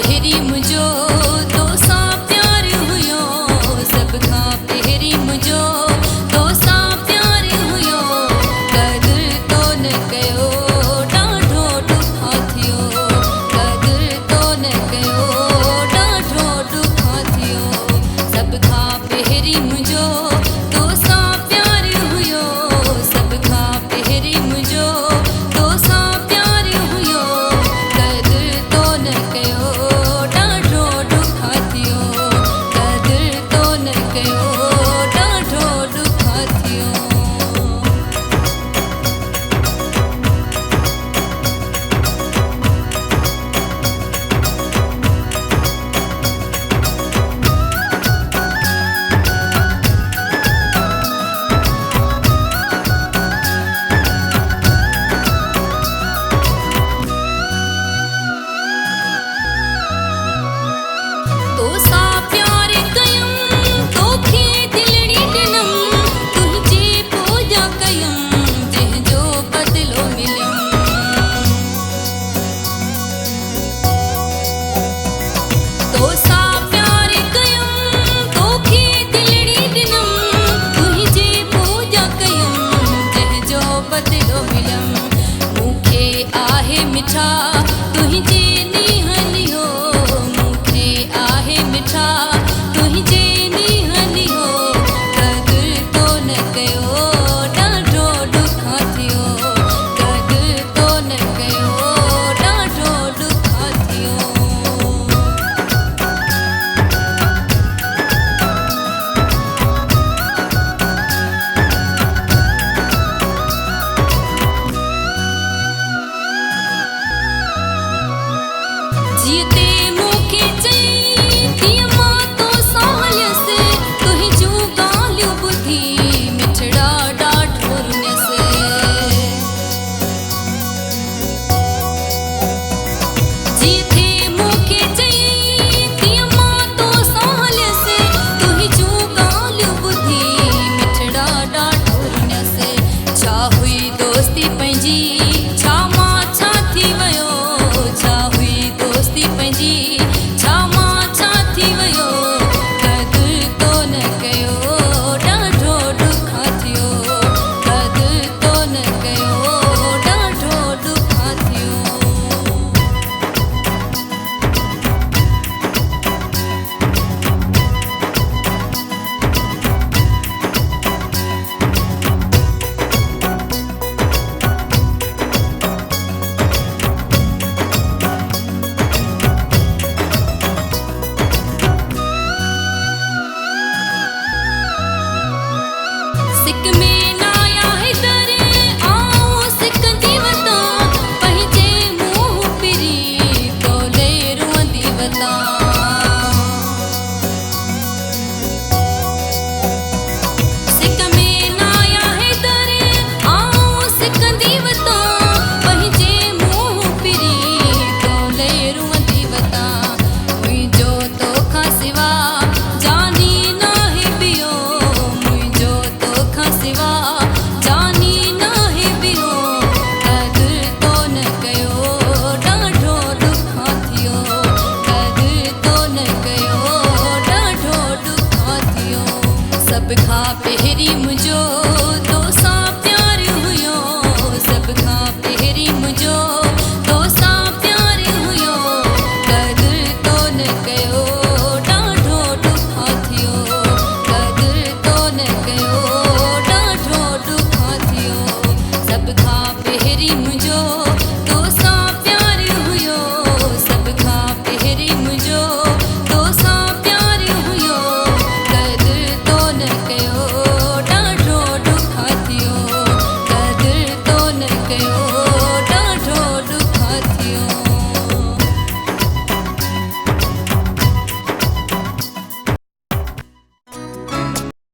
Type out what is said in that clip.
पहिरी मुझो तो सा प्यार हुयो, सब खां पहिरी मुझो तो सा प्यार हुयो। कदर तो न कयो ॾाढो ॾुखा थियो, कदर तो न कयो ॾाढो ॾुखा थियो। सब खां पहिरी मुझो तो सा प्यार हुयो, सब खां पहिरी मुझो तो सा प्यार हुयो। कदर तो न कयो ॾाढो ॾुखा थियो, कदर तो न कयो ॾाढो ॾुखा थियो। तो सा प्यार कयम तोखे दिलड़ी ॾिनम, तुंहिंजे पूजा कयम जंहिंजो बदिलो मिलियम। तो सा प्यार कयम तोखे दिलड़ी ॾिनम, तुंहिंजे पूजा कयम जंहिंजो बदिलो मिलियम। मूंखे आहे मिठा तुंहिंजे नीहनि हो, मूंखे आहे मिठा तुंहिंजे नीहनि हो। कदर तो न कयो ॾाढो ॾुखा थियो, कदर तो न कयो ॾाढो ॾुखा थियो। जीते मूंखे चई तीअं मां तो साहलियसि, तुंहिंजूं ॻाल्हियूं ॿुधी मिठड़ा ॾाढो रुनियसि। जीते मूंखे चई तीअं मां तो साहलियसि, तुंहिंजूं ॻाल्हियूं ॿुधी मिठड़ा ॾाढो रुनियसि। छा हुई दोस्ती पंहिंजी, छा मां छा थी वियो, छा हुई दोस्ती पंहिंजी, छा मां छा थी वियो। कदर तो न कयो ॾाढो ॾुखा थियो, कदर तो न कयो ॾाढो ॾुखा थियो। सिक में नाया हैदर आऊं सिकंदी वता, पंहिंजे मुंहुं पिरी तोले रुअंदी वता। सिक में नाया हैदर आऊं सिकंदी वता, पंहिंजे मुंहुं पिरी तोले रुअंदी वता। मुंहिंजो तोखां सिवा जानी नाहे ॿियो, मुंहिंजो तोखां सिवा जानी नाहे ॿियो। कदर तो न कयो ॾाढो ॾुखा थियो, कदर तो न कयो ॾाढो ॾुखा थियो। सब खां पहिरी मुझो तो सा प्यार हुयो, सब खां